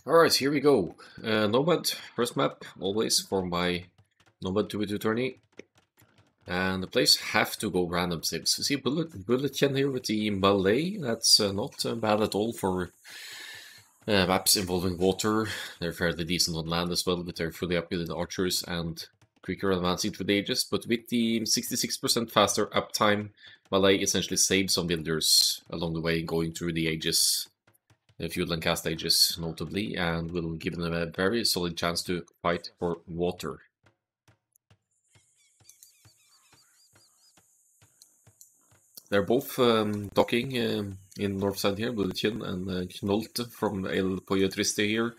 Alright, here we go. Nomad, first map, always for my Nomad 2v2 tourney. And the players have to go random sims. You see Bullet here with the Malay, that's not bad at all for maps involving water. They're fairly decent on land as well, but they're fully upgraded archers and quicker advancing through the ages. But with the 66% faster uptime, Malay essentially saves some builders along the way going through the ages. Fuel and cast ages notably, and will give them a very solid chance to fight for water. They're both docking in north side here, Bulletchen and Knolte from El Pollo Triste here,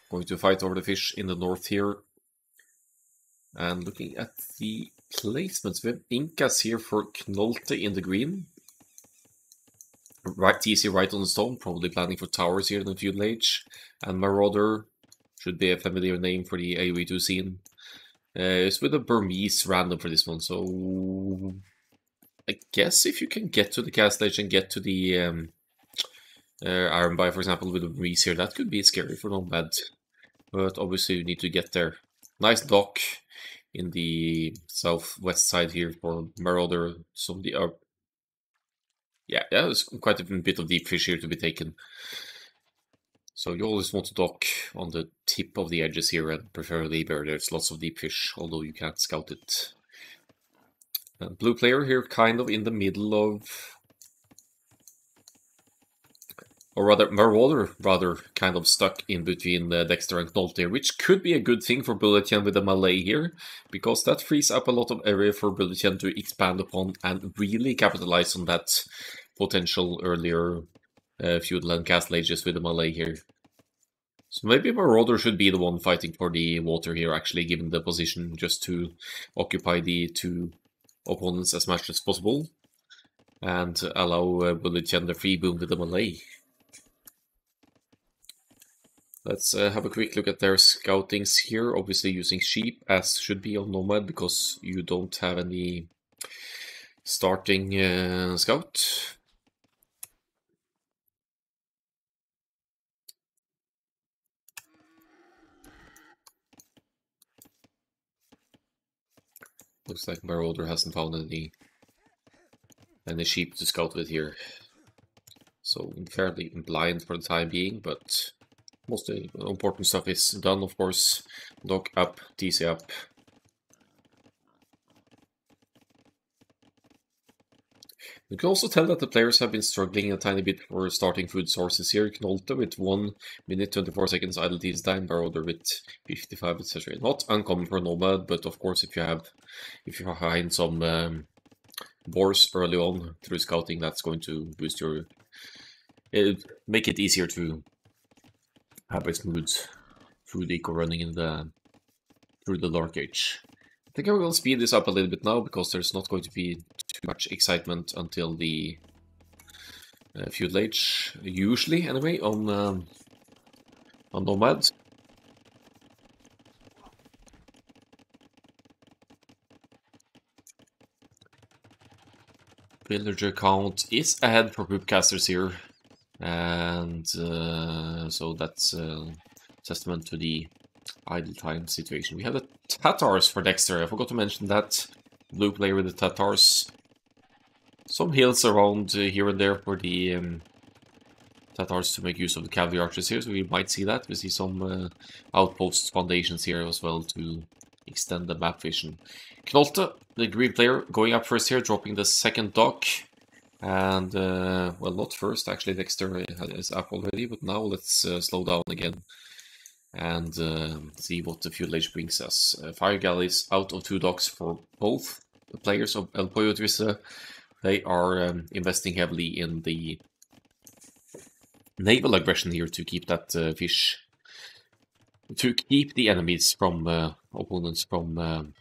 going to fight over the fish in the north here. And looking at the placements, we have Incas here for Knolte in the green. Right, TC right on the stone, probably planning for towers here in the feudal age. And Marauder should be a familiar name for the AoE 2 scene. It's with a Burmese random for this one, so I guess if you can get to the cast age and get to the Iron Buy, for example, with a Burmese here, that could be scary for Nomad. But obviously you need to get there. Nice dock in the southwest side here for Marauder. Some of the yeah, there's quite a bit of deep fish here to be taken. So you always want to dock on the tip of the edges here, and preferably where there's lots of deep fish, although you can't scout it. Blue player here kind of in the middle of... Or rather, Marauder kind of stuck in between Dexter and Knolte here, which could be a good thing for Bulletchen with the Malay here, because that frees up a lot of area for Bulletchen to expand upon and really capitalize on that potential earlier feudal and castle ages with the Malay here. So maybe Marauder should be the one fighting for the water here, actually, given the position, just to occupy the two opponents as much as possible and allow Bulletchen the free boom with the Malay. Let's have a quick look at their scoutings here. Obviously using sheep, as should be on Nomad, because you don't have any starting scout. Looks like Marauder hasn't found any sheep to scout with here. So fairly blind for the time being, but most important stuff is done, of course. Dock up, TC up. You can also tell that the players have been struggling a tiny bit for starting food sources here. Knolte with 1 minute 24 seconds idle TC time, Marauder with 55, etc. Not uncommon for Nomad, but of course if you find some boars early on through scouting, that's going to boost your... make it easier to have a smooth food eco running in through the dark age. I think I will speed this up a little bit now, because there's not going to be too much excitement until the feudal age, usually anyway, on Nomad. Villager count is ahead for Poopcasters here, and so that's testament to the idle time situation. We have the Tatars for Dexter. I forgot to mention that. Blue player with the Tatars. Some hills around here and there for the Tatars to make use of the cavalry archers here, so we might see that. We see some outposts, foundations here as well to extend the map vision. Knolte, the green player, going up first here, dropping the second dock. And, well, not first, actually, Dexter is up already, but now let's slow down again and see what the feudal age brings us. Fire galleys out of 2 docks for both the players of El Pollo Triste. They are investing heavily in the naval aggression here to keep that fish, to keep the enemies from, opponents from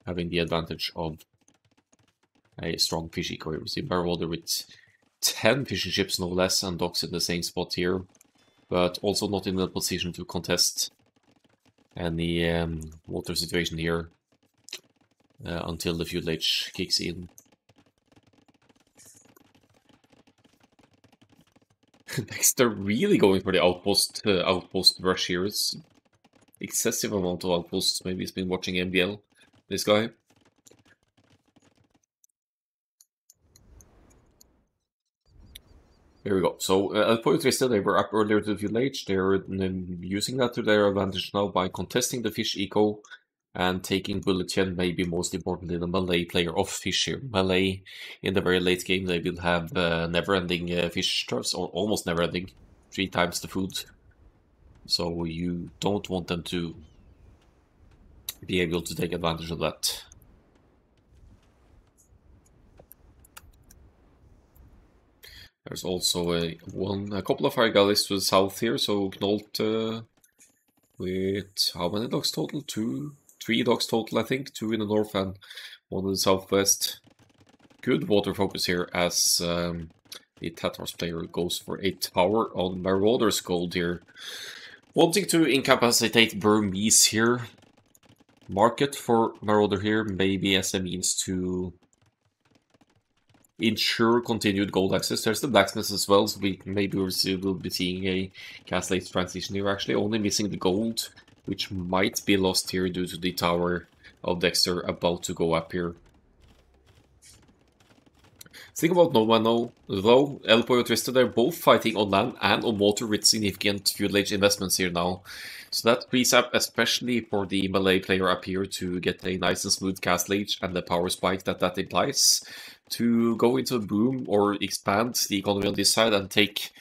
having the advantage of a strong fish eco. We see Marauder with 10 fishing ships, no less, and docks in the same spot here, but also not in a position to contest any water situation here until the feudal age kicks in. Dexter really going for the outpost rush here. It's excessive amount of outposts. Maybe he's been watching MBL, this guy. Here we go. So, Pollo Triste, they were up earlier to the village. They're using that to their advantage now by contesting the fish eco and taking Bullet Chen, maybe most importantly, the melee player of fish here. Melee, in the very late game, they will have never-ending fish turfs, or almost never-ending, 3 times the food. So you don't want them to be able to take advantage of that. There's also a couple of fire galleys to the south here, so Knolt with how many dogs total? 3 dogs total, I think. 2 in the north and 1 in the southwest. Good water focus here as the Tatars player goes for a tower on Marauder's gold here. Wanting to incapacitate Burmese here. Market for Marauder here, maybe as a means to ensure continued gold access. There's the blacksmiths as well, so maybe we'll be seeing a cast late transition here. Actually, only missing the gold, which might be lost here due to the tower of Dexter about to go up here. Think about Nomad now, though. El Pollo Triste, they're both fighting on land and on water with significant fuel age investments here now. So that frees up, especially for the melee player up here, to get a nice and smooth cast age and the power spike that implies, to go into a boom or expand the economy on this side and take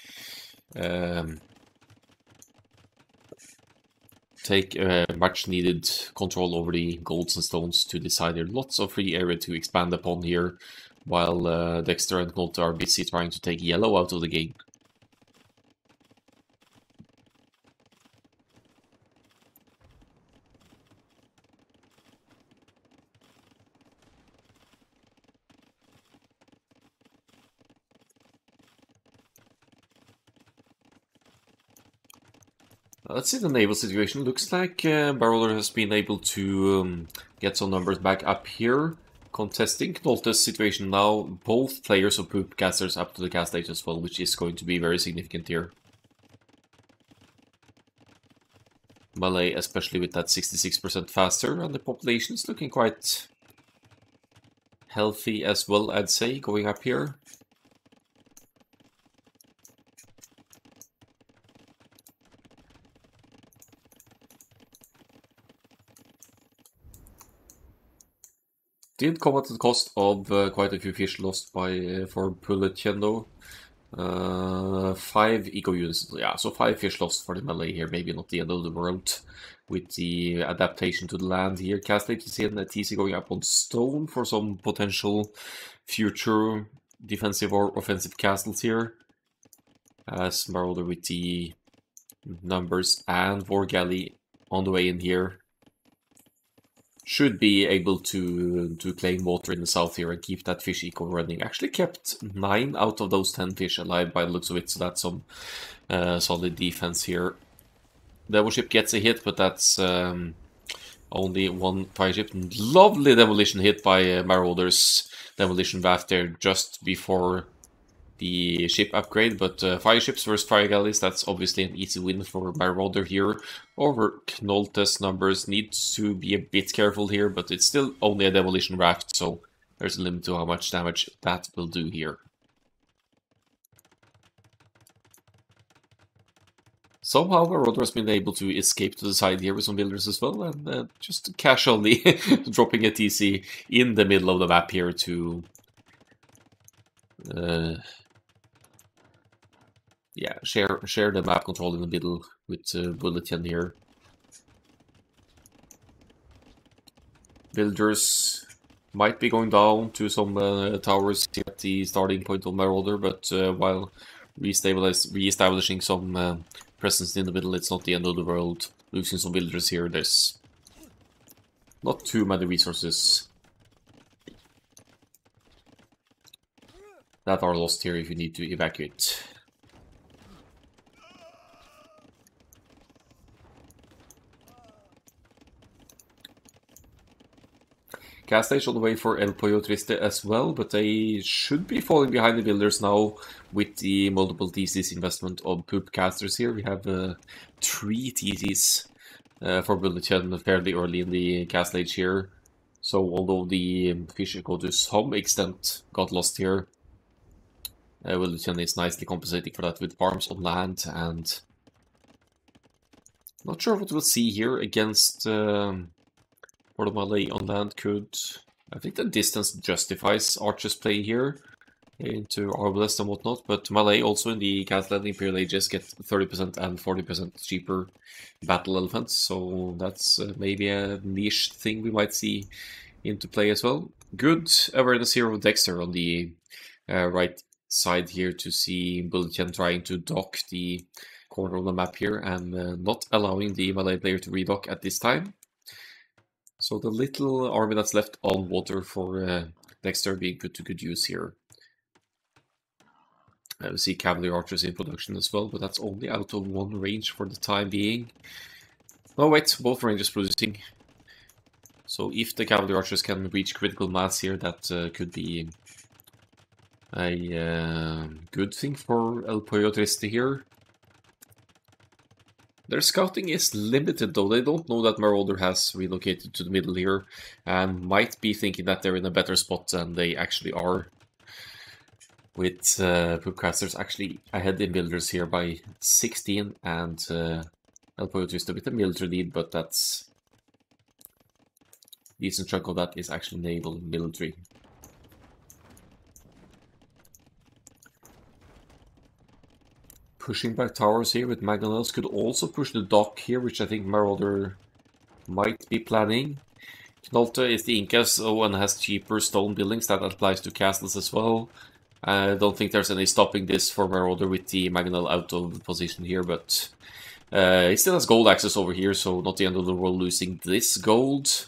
much needed control over the golds and stones to decide. There's lots of free area to expand upon here, while Dexter and Knolt are busy trying to take yellow out of the game. Let's see the naval situation. Looks like Marauder has been able to get some numbers back up here. Contesting Knolte's situation now, both players of Poopcasters up to the cast age as well, which is going to be very significant here. Malay, especially with that 66% faster, and the population is looking quite healthy as well, I'd say, going up here. Did come at the cost of quite a few fish lost by for Bullet Chen though. 5 eco units, yeah, so 5 fish lost for the melee here, maybe not the end of the world with the adaptation to the land here. Cast agency and TC going up on stone for some potential future defensive or offensive castles here. As Marauder with the numbers and War Galley on the way in here should be able to claim water in the south here and keep that fish eco running. Actually kept 9 out of those 10 fish alive by the looks of it, so that's some solid defense here. Devil ship gets a hit, but that's only 1 fire ship. Lovely demolition hit by Marauder's demolition raft there just before the ship upgrade, but fire ships versus fire galleys, that's obviously an easy win for Marauder here. Over Knolte's numbers, needs to be a bit careful here, but it's still only a demolition raft, so there's a limit to how much damage that will do here. Somehow Marauder has been able to escape to the side here with some builders as well, and just casually dropping a TC in the middle of the map here to yeah, share the map control in the middle with Bullet Chen here. Builders might be going down to some towers at the starting point of Marauder, but while re-establishing some presence in the middle, it's not the end of the world. Losing some builders here, there's not too many resources that are lost here if you need to evacuate. Gas station on the way for El Pollo Triste as well, but they should be falling behind the builders now with the multiple TCs investment of Poopcasters here. We have 3 TCs for Bulletchen fairly early in the gas stage here. So although the fishing code to some extent got lost here, Bulletchen is nicely compensating for that with farms on land, and not sure what we'll see here against Port Malay on land could... I think the distance justifies Archer's play here into Arbalest and whatnot, but Malay also in the Gasland Imperial Ages get 30% and 40% cheaper battle elephants, so that's maybe a niche thing we might see into play as well. Good awareness here of Dexter on the right side here to see Bulletchen trying to dock the corner of the map here and not allowing the Malay player to redock at this time. So the little army that's left on water for Dexter being put to good use here. We see cavalry archers in production as well, but that's only out of one range for the time being. No, wait, both ranges producing. So if the cavalry archers can reach critical mass here, that could be a good thing for El Pollo Triste here. Their scouting is limited though. They don't know that Marauder has relocated to the middle here and might be thinking that they're in a better spot than they actually are. With Poopcasters actually ahead in builders here by 16 and El Pollo Triste with a military lead, but that's... decent chunk of that is actually naval military. Pushing back towers here with Mangonels could also push the dock here, which I think Marauder might be planning. Knolte is the Incas, so and has cheaper stone buildings. That applies to castles as well. I don't think there's any stopping this for Marauder with the Mangonel out of position here, but he still has gold access over here, so not the end of the world losing this gold.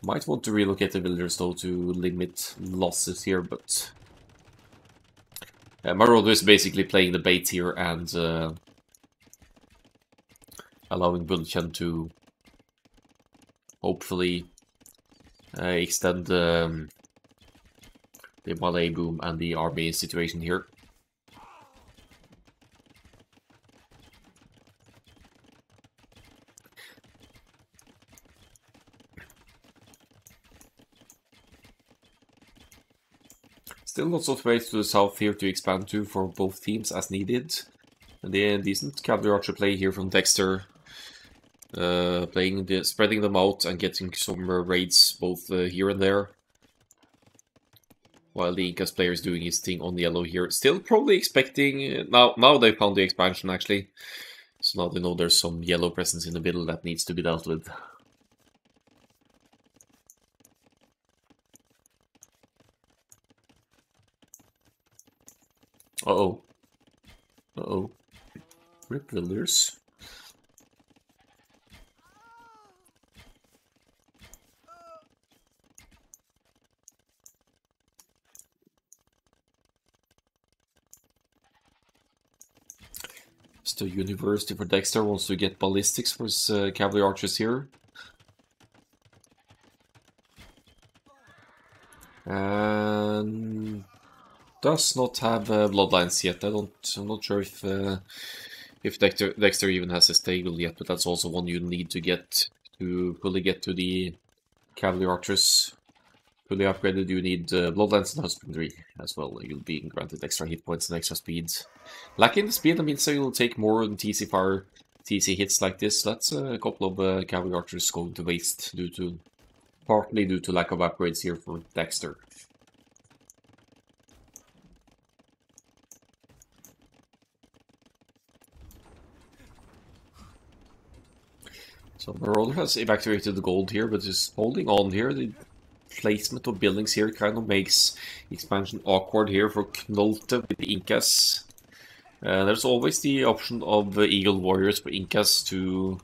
Might want to relocate the villagers though to limit losses here, but Marauder is basically playing the bait here and allowing Bulletchen to hopefully extend the Malay boom and the army situation here. Still lots of ways to the south here to expand to for both teams as needed. And the decent cavalry archer play here from Dexter. Spreading them out and getting some raids both here and there. While the Incas player is doing his thing on yellow here. Still probably expecting... Now they found the expansion actually. So now they know there's some yellow presence in the middle that needs to be dealt with. Uh-oh. Uh-oh. Rip villagers. So University for Dexter wants to get ballistics for his cavalry archers here. And does not have bloodlines yet. I'm not sure if Dexter even has a stable yet, but that's also one you need to get to fully get to the cavalry archers. Fully upgraded, you need bloodlines and husbandry as well. You'll be granted extra hit points and extra speed. Lacking the speed, that means you'll take more TC fire, TC hits like this. That's a couple of cavalry archers going to waste partly due to lack of upgrades here for Dexter. So Marauder has evacuated the gold here, but is holding on here. The placement of buildings here kind of makes expansion awkward here for Knolte with the Incas. There's always the option of Eagle Warriors for Incas to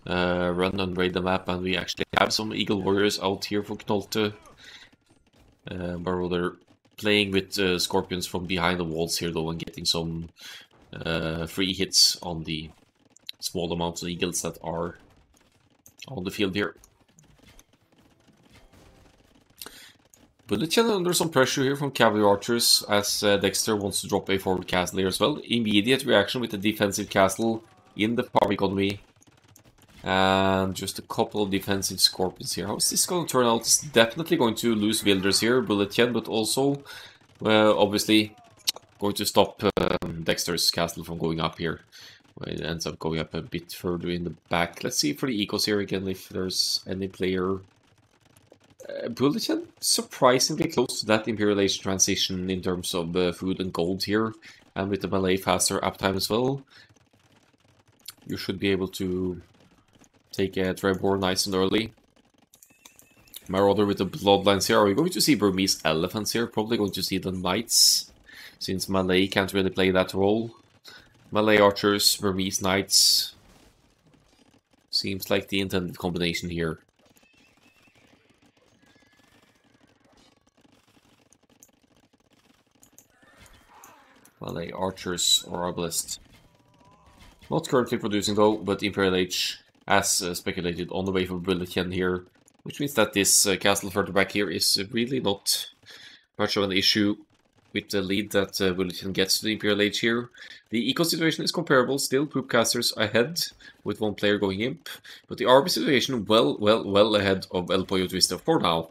run and raid the map, and we actually have some Eagle Warriors out here for Knolte. Marauder playing with Scorpions from behind the walls here though, and getting some free hits on the small amounts of Eagles that are on the field here. Bullet under some pressure here from cavalry archers as Dexter wants to drop a forward castle here as well. Immediate reaction with the defensive castle in the farm economy. And just a couple of defensive scorpions here. How is this going to turn out? It's definitely going to lose builders here, Bullet, but also, obviously, going to stop Dexter's castle from going up here. It ends up going up a bit further in the back. Let's see for the ecos here again if there's any player. Bulletin surprisingly close to that Imperial Age transition in terms of food and gold here, and with the melee faster uptime as well. You should be able to take a Trebor nice and early. Marauder with the bloodlines here. Are we going to see Burmese elephants here? Probably going to see the knights, since melee can't really play that role. Melee archers, Burmese knights. Seems like the intended combination here. Melee archers or arbalists. Not currently producing though, but Imperial Age, as speculated, on the way for Bulletchen here. Which means that this castle further back here is really not much of an issue with the lead that Bulletchen gets to the Imperial Age here. The eco situation is comparable, still Poopcasters ahead, with one player going imp. But the RB situation well ahead of El Pollo Triste for now.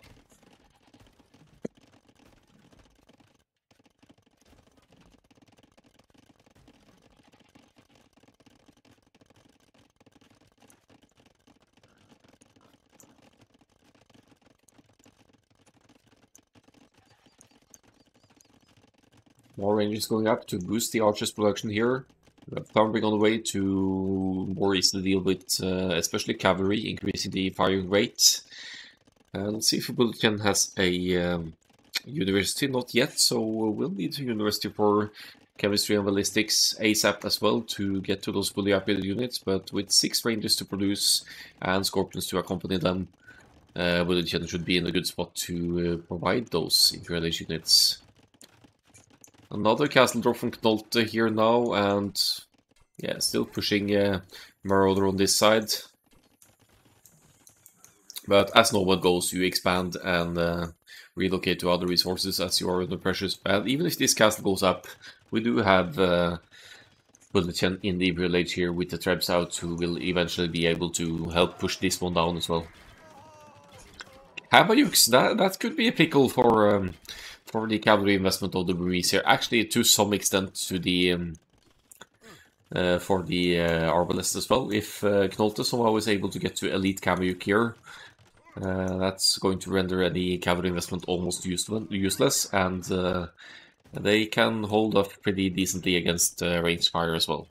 More ranges going up to boost the archers production here. We have Thornbring on the way to more easily deal with especially cavalry, increasing the firing rate. Let's see if Bulletchen has a university, not yet, so we'll need a university for chemistry and ballistics ASAP as well to get to those fully upgraded units, but with 6 rangers to produce and scorpions to accompany them, Bulletchen should be in a good spot to provide those Imperial Age units. Another castle drop from Knolte here now, and yeah, still pushing Marauder on this side. But as Nomad goes, you expand and relocate to other resources as you are under pressure. And even if this castle goes up, we do have Bulletchen in the Imperial Age here with the Trebs out, who will eventually be able to help push this one down as well. Habayuks, that could be a pickle for the cavalry investment of the Burmese here. Actually, to some extent, to the for the arbalists as well. If Knolte somehow is able to get to elite Kamayuk here, that's going to render any cavalry investment almost useless, and they can hold up pretty decently against ranged fire as well.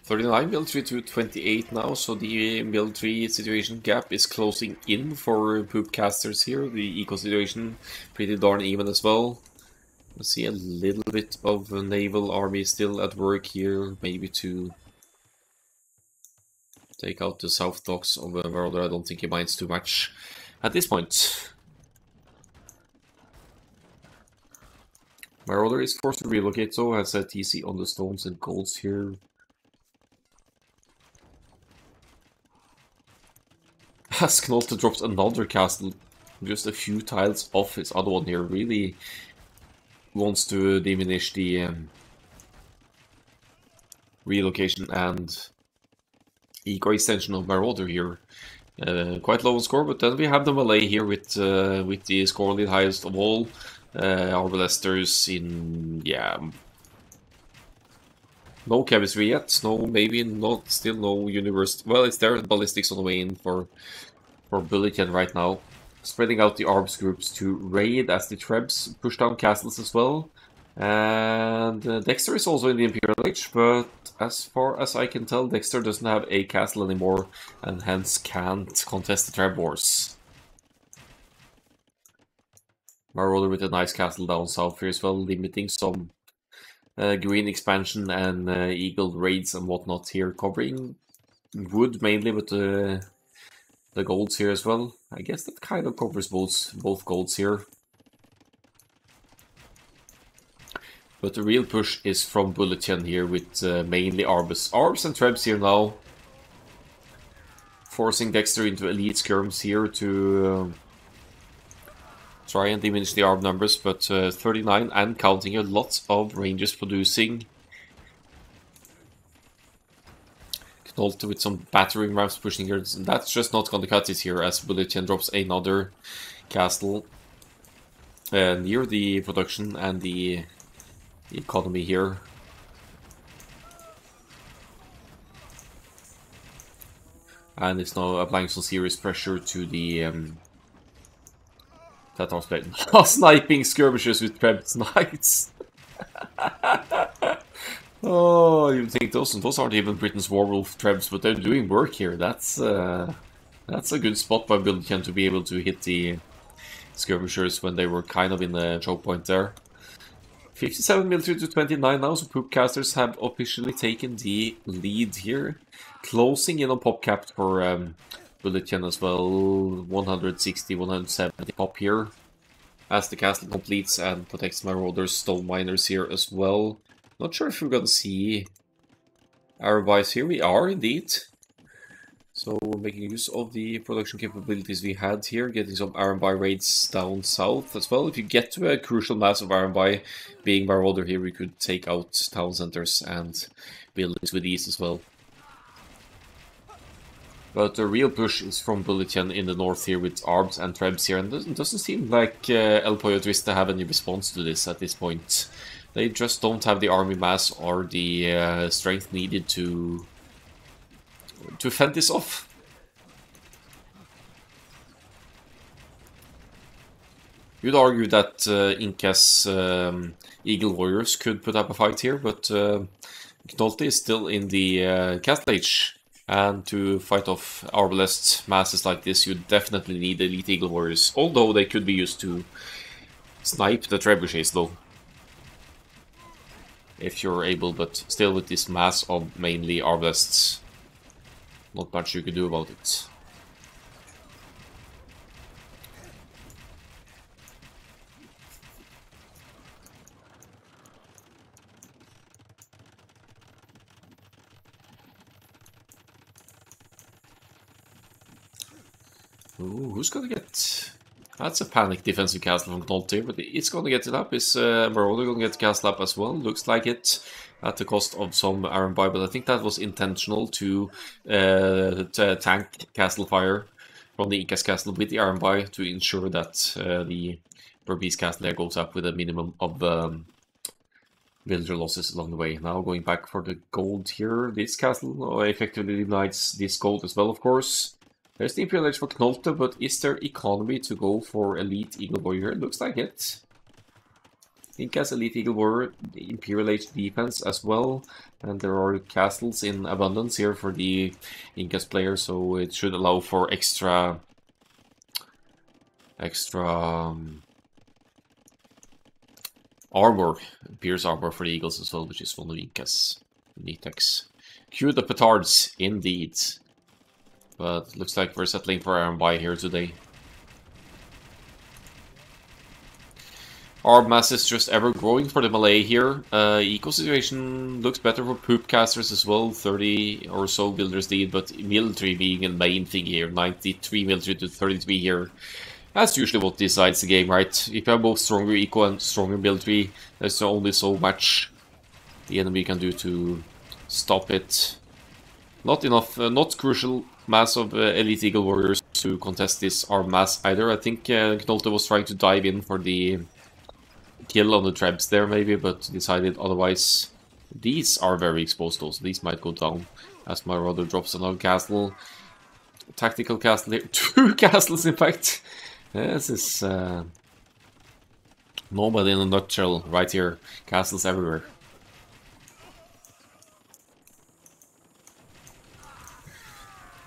39 military to 28 now, so the military situation gap is closing in for Poopcasters here. The eco situation pretty darn even as well. We see a little bit of a naval army still at work here, maybe to take out the south docks of Marauder. I don't think he minds too much at this point. Marauder is forced to relocate, so has a TC on the stones and golds here. As Knolte drops another castle just a few tiles off his other one here, really wants to diminish the relocation and eco extension of Marauder here. Quite low on score, but then we have the melee here with the score lead highest of all. Arbalesters in, yeah, no chemistry yet, no, maybe not, still no universe. Well, it's there, ballistics on the way in for Bulletchen right now. Spreading out the ARBS groups to raid as the Trebs push down castles as well. And Dexter is also in the Imperial Age, but as far as I can tell, Dexter doesn't have a castle anymore, and hence can't contest the Treb Wars. Marauder with a nice castle down south here as well, limiting some green expansion and eagle raids and whatnot here, covering wood mainly, but the golds here as well. I guess that kind of covers both golds here. But the real push is from Bullet here with mainly Arbs and Trebs here now. Forcing Dexter into elite skirms here to try and diminish the Arb numbers, but 39 and counting here, lots of Rangers producing. Knolte with some battering rams pushing here. That's just not going to cut it here as Bullet drops another castle near the production and the economy here. And it's now applying some serious pressure to the Tatar's plate. Sniping skirmishers with Trebs Knights. Oh, you think those aren't even Britain's Warwolf Trebs, but they're doing work here. That's a good spot by Billiken to be able to hit the skirmishers when they were kind of in the choke point there. 57 military to 29 now, so Poopcasters have officially taken the lead here. Closing in on pop cap for Bulletkin as well. 160, 170 pop here. As the castle completes and protects Marauders, Stone Miners here as well. Not sure if we're gonna see Arabites here. We are indeed. So we're making use of the production capabilities we had here, getting some Arabai raids down south as well. If you get to a crucial mass of Arabai being Marauder here, we could take out town centers and buildings with ease as well. But the real push is from Bulletien in the north here with Arbs and Trebs here, and it doesn't seem like El Pollo Triste have any response to this at this point. They just don't have the army mass or the strength needed to fend this off. You'd argue that Inca's Eagle Warriors could put up a fight here, but Knolte is still in the Castle Age. And to fight off Arbalest masses like this, you definitely need Elite Eagle Warriors. Although they could be used to snipe the trebuchets though. If you're able, but still with this mass of mainly Arbalests, not much you could do about it. Ooh, who's gonna get... That's a panic defensive castle from Knolt here, but it's gonna get it up. Is Marauder gonna get the castle up as well? Looks like it, at the cost of some Iron Bar, but I think that was intentional to tank castle fire from the Inca's castle with the Iron Bar to ensure that the Burmese castle there goes up with a minimum of villager losses along the way. Now going back for the gold here, this castle effectively denies this gold as well, of course. There's the Imperial Age for Knolte, but is there economy to go for Elite Eagle Warrior? It looks like it. Inca's Elite Eagle Warrior, the Imperial Age defense as well, and there are castles in abundance here for the Inca's player, so it should allow for extra armor, Pierce armor for the Eagles as well, which is one of Inca's Nitex. Cue the petards, indeed. But looks like we're settling for Iron Buy here today. Arb mass is just ever growing for the Malay here. Eco situation looks better for Poopcasters as well. 30 or so builders lead, but military being a main thing here. 93 military to 33 here. That's usually what decides the game, right? If you have both stronger eco and stronger military, there's only so much the enemy can do to stop it. Not enough, not crucial mass of Elite Eagle Warriors to contest this arm mass either. I think Knolte was trying to dive in for the kill on the Trebs there maybe, but decided otherwise. These are very exposed though, so these might go down as Marauder drops another castle. Tactical castle here. 2 castles in fact. This is Nomad in a nutshell right here. Castles everywhere.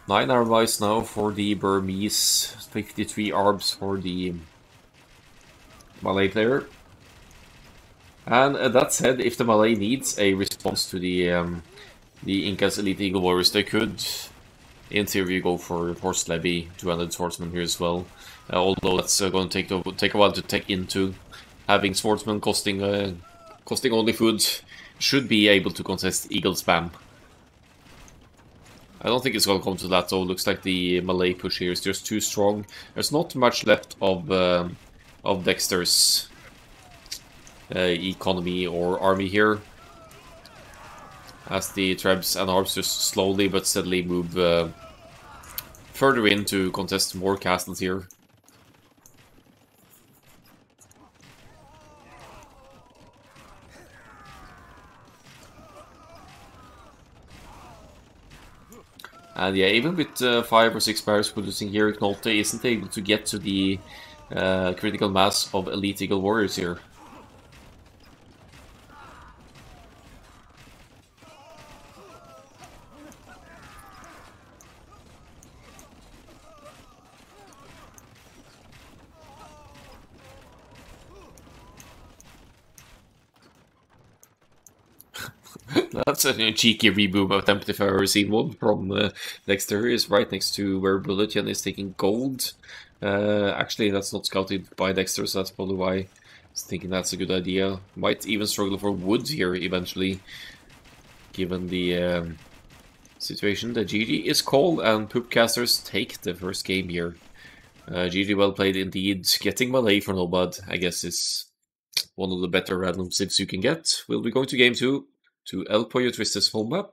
Nine Arabais now for the Burmese, 53 Arbs for the Malay player. And that said, if the Malay needs a response to the Inca's Elite Eagle Warriors, they could in theory, you go for Horse Levy, 200 Swordsman here as well. Although that's going to take a while to take into. Having Swordsman costing only food should be able to contest Eagle Spam. I don't think it's going to come to that though. Looks like the melee push here is just too strong. There's not much left of Dexter's economy or army here, as the Trebs and Arbs just slowly but steadily move further in to contest more castles here. And yeah, even with 5 or 6 players producing here, Knolte isn't able to get to the critical mass of Elite Eagle Warriors here. That's a cheeky reboot attempt if I've ever seen one from Dexter. Is right next to where Bulletien is taking gold. Actually, that's not scouted by Dexter, so that's probably why I was thinking that's a good idea. Might even struggle for wood here eventually, given the situation. The GG is called, and Poopcasters take the first game here. GG well played indeed. Getting Malay for Nomad, I guess, is one of the better random civs you can get. We'll be going to game 2 to El Pollo Triste's home map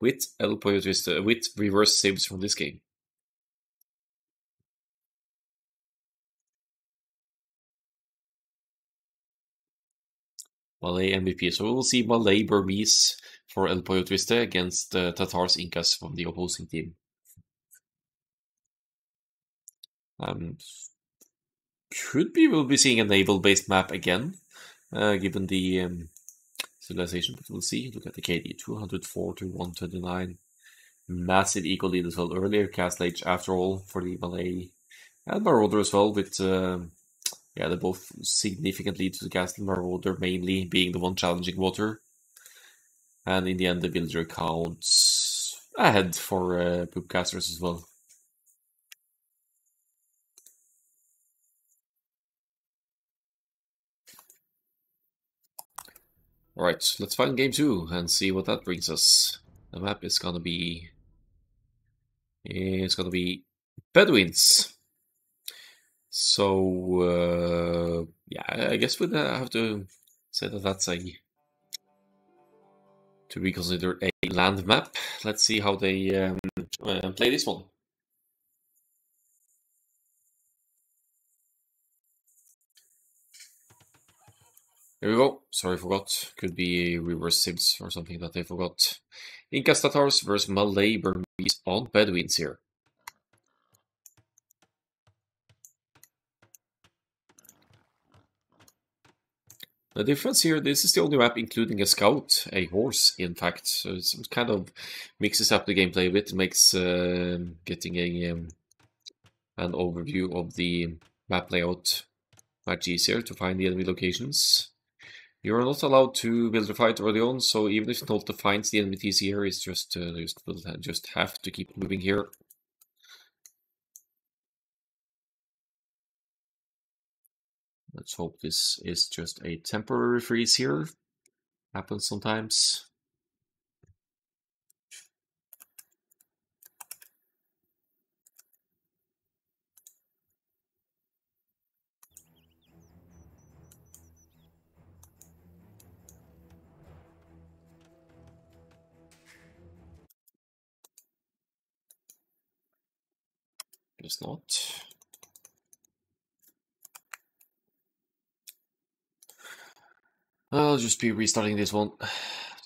with El Pollo Triste with reverse civs from this game. Malay MVP. So we'll see Malay Burmese for El Pollo Triste against Tatars Incas from the opposing team. We'll be seeing a naval-based map again, given the civilization, but we'll see. Look at the KD, 204 to 129. Massive equal lead as well. Earlier Castle Age, after all, for the Malay and Marauder as well, with yeah, they're both significant lead to the castle. Marauder mainly being the one challenging water. And in the end, the villager counts ahead for Poopcasters as well. Alright, let's find game 2 and see what that brings us. The map is gonna be... It's gonna be Bedouins. So, yeah, I guess we'd have to say that that's to be considered a land map. Let's see how they play this one. Here we go. Sorry, forgot. Could be reverse civs or something that they forgot. Incas Tatars versus Malay Burmese on Bedouins here. The difference here, this is the only map including a scout, a horse, in fact. So it kind of mixes up the gameplay a bit, makes getting an overview of the map layout much easier to find the enemy locations. You are not allowed to build a fight early on, so even if Nolte finds the enemy TC here, it's just have to keep moving here. Let's hope this is just a temporary freeze here. Happens sometimes. Guess not. I'll just be restarting this one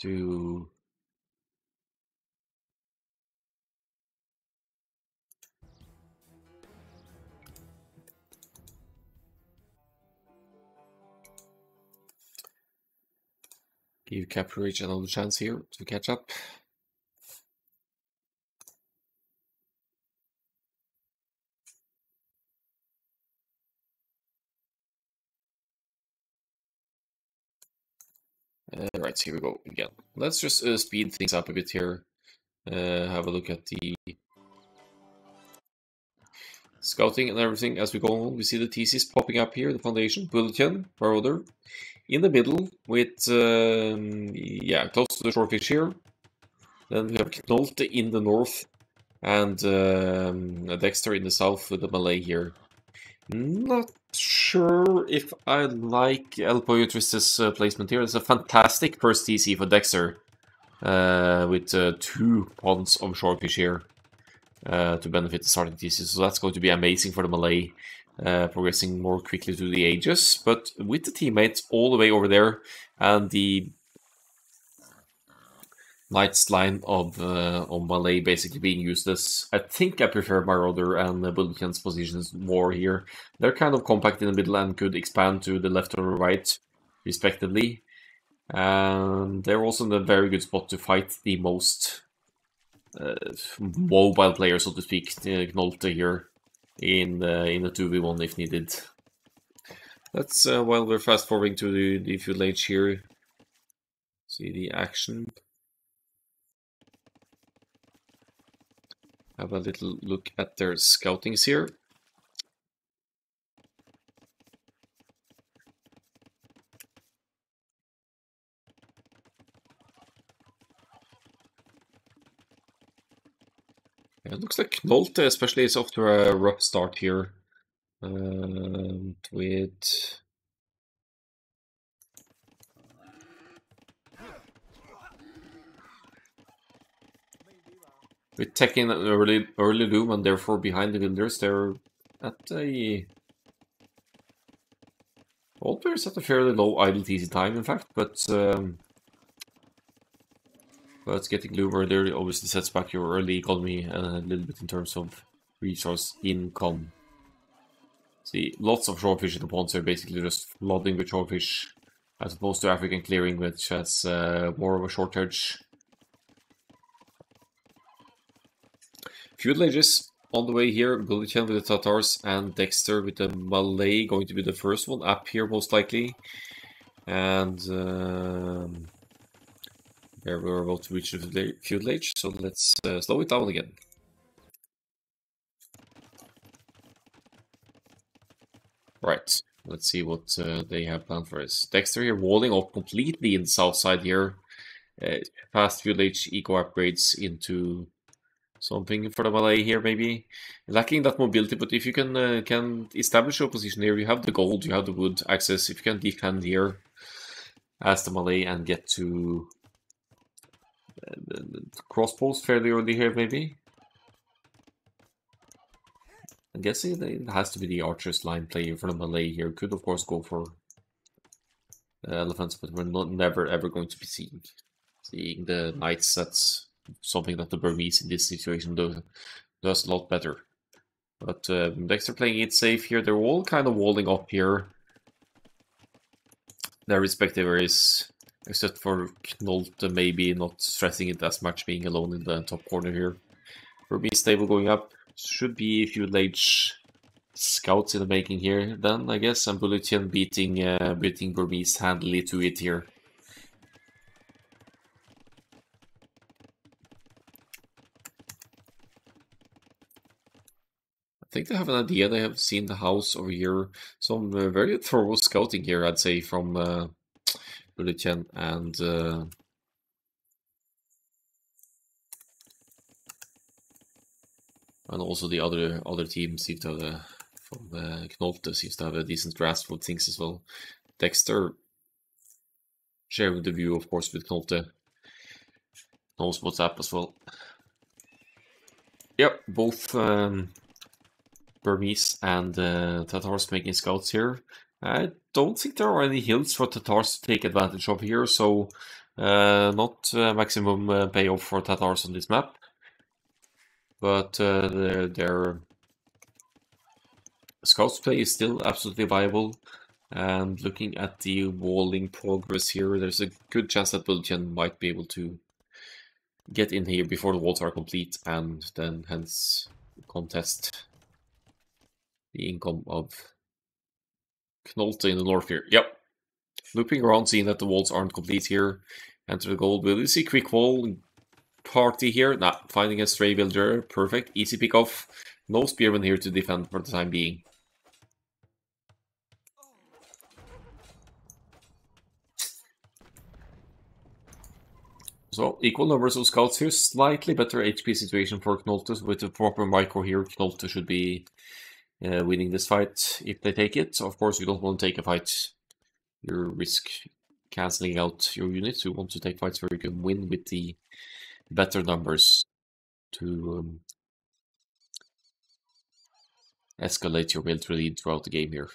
to give Capture Reach another chance here to catch up. Right, here we go again. Let's just speed things up a bit here. Have a look at the Scouting and everything as we go on. We see the TCs popping up here, the foundation, Bulletin, Marauder. In the middle with, yeah, close to the shorefish here. Then we have Knolte in the north and Dexter in the south with the Malay here. Not sure if I like El Pollo Triste's placement here. It's a fantastic first TC for Dexter with 2 ponds of shorefish here to benefit the starting TC. So that's going to be amazing for the Malay, progressing more quickly through the ages. But with the teammates all the way over there and the Knight's line of Malay basically being useless. I think I prefer Marauder and Bulletin's positions more here. They're kind of compact in the middle and could expand to the left or right, respectively. And they're also in a very good spot to fight the most mobile player, so to speak, Knolte here in the 2v1 if needed. That's while we're fast forwarding to the fuel age here. See the action. Have a little look at their scoutings here. Yeah, it looks like Knolte especially is off to a rough start here. With taking an early loom and therefore behind the builders, they're at a... All players at a fairly low idle TC time, in fact, but getting loom earlier obviously sets back your early economy a little bit in terms of resource income. See, lots of shorefish in the ponds are basically just flooding with shorefish, as opposed to African clearing, which has more of a shortage. Feudal Ages on the way here, Bulletin with the Tatars and Dexter with the Malay going to be the first one up here most likely. And there we're about to reach the Feudal Age, so let's slow it down again. Right, let's see what they have planned for us. Dexter here walling off completely in the south side here. Fast Feudal Age eco upgrades into something for the Malay here, maybe. Lacking that mobility, but if you can establish your position here, you have the gold, you have the wood access. If you can defend here as the Malay and get to the crossbows fairly early here, maybe. I'm guessing it has to be the archer's line player for the Malay here. Could of course go for elephants, but we're never ever going to be seeing the knights. That's something that the Burmese in this situation does a lot better. But Dexter playing it safe here. They're all kind of walling up here. Their respective areas, except for Knolte maybe not stressing it as much, being alone in the top corner here. Burmese stable going up. Should be Feudal Age scouts in the making here then, I guess. And Bulletin beating Burmese handily to it here. I think they have an idea. They have seen the house over here. Some very thorough scouting here, I'd say, from Bulletin and also the other team seem to have from Knolte seems to have a decent grasp of things as well. Dexter sharing the view, of course, with Knolte. Knows what's up as well. Yep, both Burmese and Tatars making scouts here. I don't think there are any hills for Tatars to take advantage of here, so not maximum payoff for Tatars on this map. But their scouts play is still absolutely viable. And looking at the walling progress here, there's a good chance that Bulletin might be able to get in here before the walls are complete, and then hence contest the income of Knolte in the north here. Yep. Looping around, seeing that the walls aren't complete here. Enter the gold. Will you see quick wall party here? Nah, finding a stray villager. Perfect. Easy pick off. No spearmen here to defend for the time being. So, equal numbers of scouts here, slightly better HP situation for Knolte. With the proper micro here, Knolte should be winning this fight if they take it. Of course, you don't want to take a fight. You risk cancelling out your units. You want to take fights where you can win with the better numbers to escalate your military lead throughout the game here.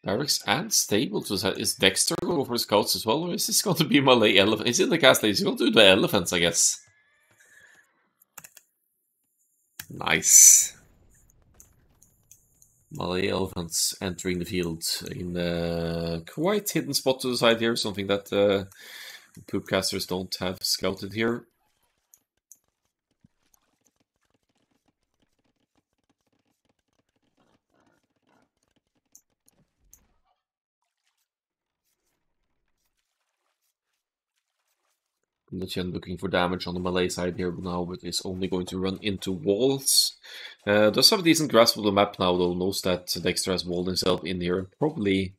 Barracks and stable to set. Is Dexter going to go for scouts as well, or is this going to be Malay elephant? He's in the castle. He's going to do the elephants, I guess. Nice. Malay elephants entering the field in a quite hidden spot to the side here, something that Poopcasters don't have scouted here. Lucian looking for damage on the Malay side here now, but is only going to run into walls. Does have a decent grasp of the map now, though. Knows that Dexter has walled himself in here. Probably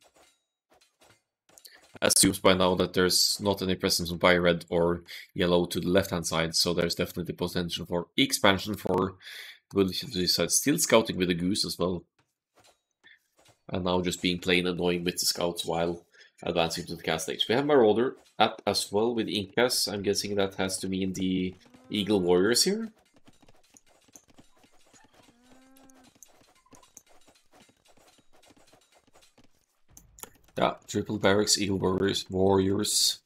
assumes by now that there's not any presence of by red or yellow to the left-hand side, so there's definitely potential for expansion for Lucian to this side. Still scouting with the goose as well. And now just being plain annoying with the scouts while advancing to the castle age. We have Marauder up as well with Incas. I'm guessing that has to mean the Eagle Warriors here. Yeah, triple barracks, Eagle Warriors.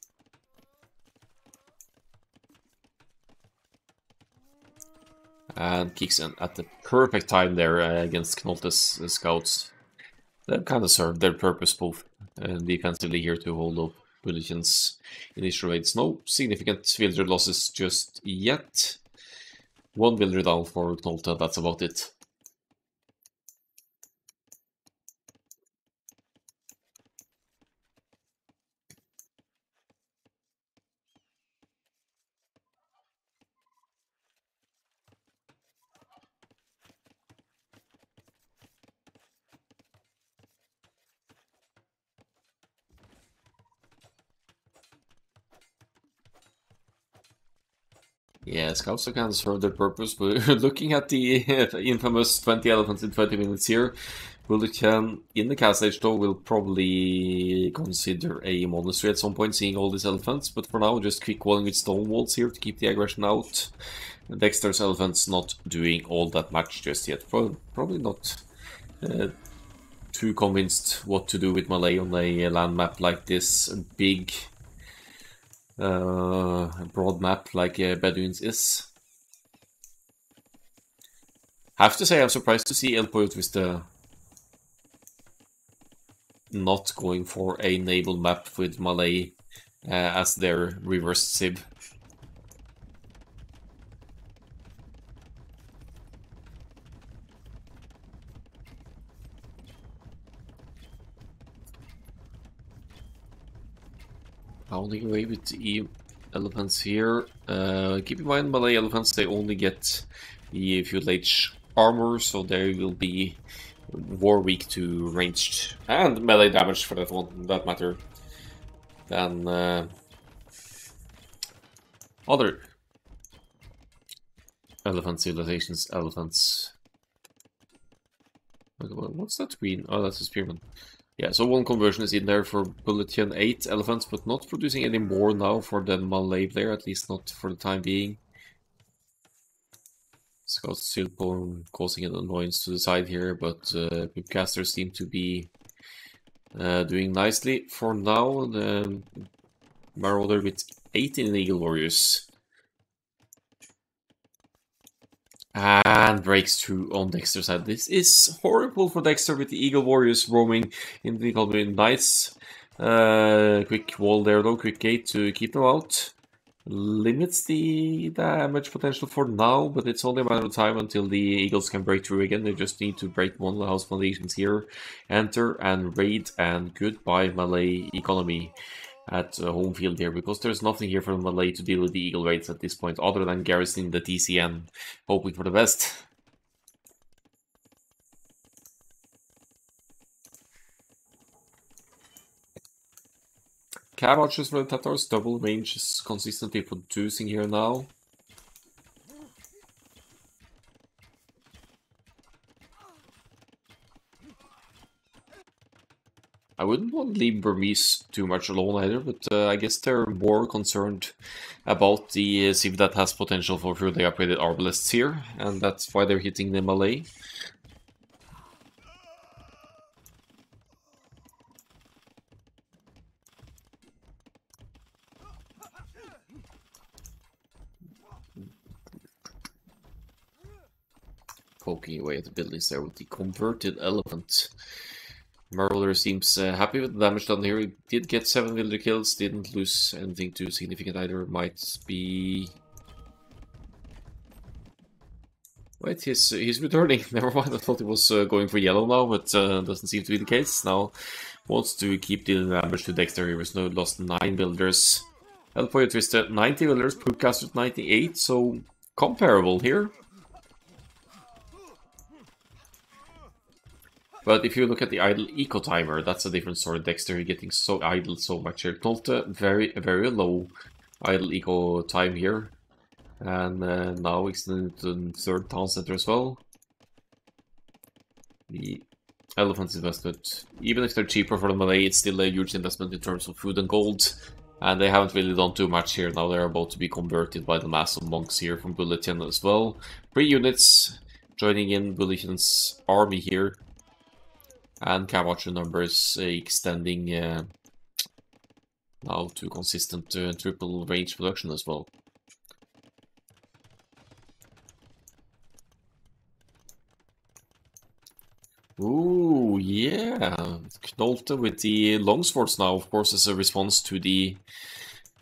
And kicks in at the perfect time there against Knolte's scouts. They've kind of served their purpose both defensively here to hold up Bulletin's initial raids. No significant villager losses just yet. One villager down for Knolte, that's about it. Yeah, scouts are kind of serve their purpose, but looking at the infamous 20 elephants in 20 minutes here, Bulletin in the castle age though will probably consider a monastery at some point, seeing all these elephants, but for now just quick walling with stone walls here to keep the aggression out. Dexter's elephants not doing all that much just yet, probably not too convinced what to do with Malay on a land map like this, a big broad map like Bedouins is. Have to say I'm surprised to see El Pollo Triste not going for a naval map with Malay as their reverse Sib. Pounding away with the elephants here. Keep in mind, Malay elephants, they only get the feudal age armor, so they will be war weak to ranged and melee damage for that matter than other elephant civilizations. Elephants. What's that green? Oh, that's a spearman. Yeah, so one conversion is in there for Bulletin 8 elephants, but not producing any more now for the Malay player, at least not for the time being. Scouts still causing an annoyance to the side here, but Poopcasters seem to be doing nicely for now. The Marauder with 18 Eagle Warriors. And breaks through on Dexter's side. This is horrible for Dexter with the Eagle Warriors roaming in the economy. Nice quick wall there though, quick gate to keep them out. limits the damage potential for now, but it's only a matter of time until the Eagles can break through again. They just need to break one of the house foundations here, enter and raid, and goodbye Malay economy at home field here, because there's nothing here for Malay to deal with the Eagle raids at this point, other than garrisoning the TCN, hoping for the best. Cab archers for the Tatars, double range is consistently producing here now. I wouldn't want to leave Burmese too much alone either, but I guess they're more concerned about the Civ that has potential for fully upgraded arbalists here, and that's why they're hitting the Malay. Poking away at the buildings there with the converted elephant. Marauder seems happy with the damage done here. He did get 7 villager kills, didn't lose anything too significant either. Might be... Wait, he's returning. Never mind, I thought he was going for yellow now, but doesn't seem to be the case. Now wants to keep dealing damage to Dexter here. He's now lost 9 builders. Pollo Triste, 90 builders, Poopcasters 98, so comparable here. But if you look at the idle eco timer, that's a different story. Dexter getting so idle so much here. Nolte, very low idle eco time here. And now extended to the third town center as well. The elephants investment, even if they're cheaper for the Malay, it's still a huge investment in terms of food and gold. And they haven't really done too much here. Now they're about to be converted by the mass of monks here from Bulletin as well. 3 units joining in Bulletin's army here. And Cav numbers extending now to consistent triple range production as well. Ooh, yeah. Knolte with the longswords now, of course, as a response to the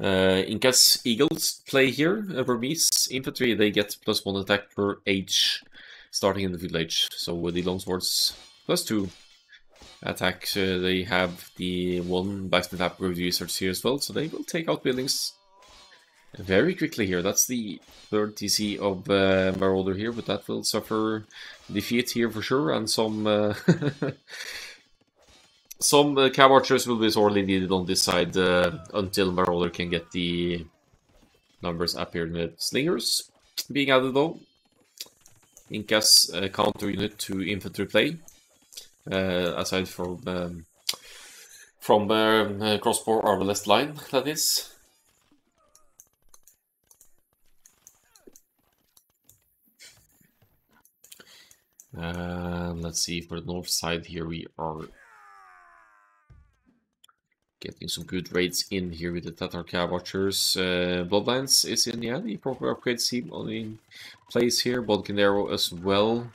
Incas Eagles play here. Burmese infantry, they get +1 attack per age starting in the village. So with the longswords +2 attack, they have the 1 blacksmith upgrade research here as well, so they will take out buildings very quickly here. That's the 3rd TC of Marauder here, but that will suffer defeat here for sure, and some some cab archers will be sorely needed on this side until Marauder can get the numbers up here. Slingers being added though. Incas counter unit to infantry play. Aside from crossbow arbalest line, that is. Let's see, for the north side here we are getting some good raids in here with the Tatar Cab Archers. Bloodlines is in, yeah, the proper upgrade seem on in place here. Bodkinero as well.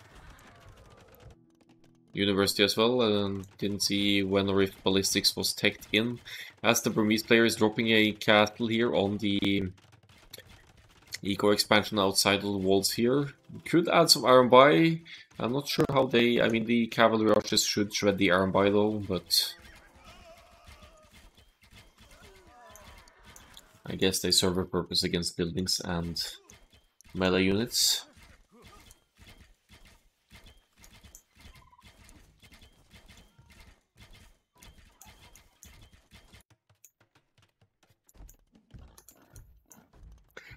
University as well, and didn't see when or if ballistics was teched in. As the Burmese player is dropping a castle here on the eco expansion outside of the walls here. Could add some iron by. I'm not sure how they, I mean the cavalry archers should shred the iron by though, but I guess they serve a purpose against buildings and melee units.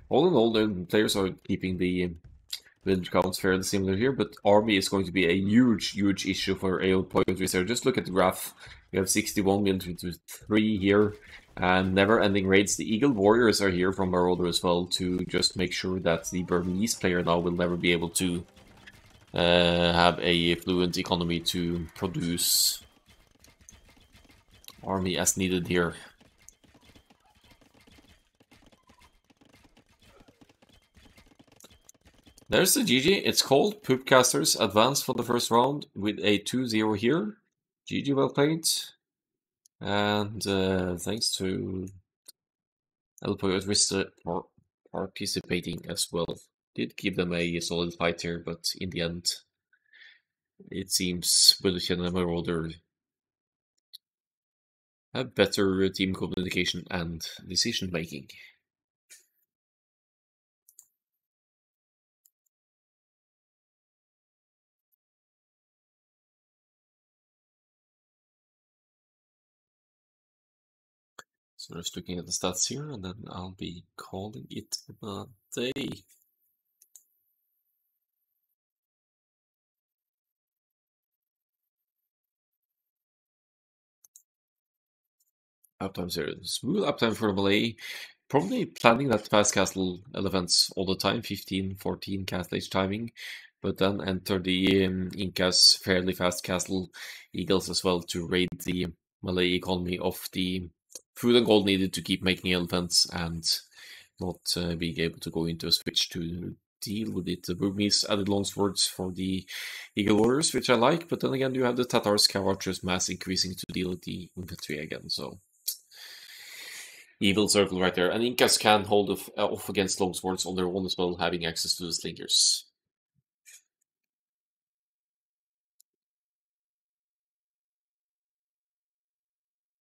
All in all, the players are keeping the village counts fairly similar here, but army is going to be a huge issue for AO Poetry. So just look at the graph. We have 61 military to 3 here, and never-ending raids. The Eagle Warriors are here from Marauder as well to just make sure that the Burmese player now will never be able to have a fluent economy to produce army as needed here. There's the GG. It's called Poopcasters advanced for the first round with a 2-0 here. GG, well played. And thanks to Pollo Triste participating as well. Did give them a solid fight here, but in the end, it seems Bulletchen and Marauder have better team communication and decision making. So just looking at the stats here, and then I'll be calling it a day. Uptime here. Smooth uptime for Malay. Probably planning that fast castle elephants all the time, 15, 14 castle age timing. But then enter the Incas fairly fast castle eagles as well to raid the Malay economy of the food and gold needed to keep making elephants and not being able to go into a switch to deal with it. The Burmese added longswords for the eagle warriors, which I like, but then again you have the Tatars cav archers mass increasing to deal with the infantry again, so evil circle right there. And Incas can hold off against longswords on their own as well, having access to the slingers.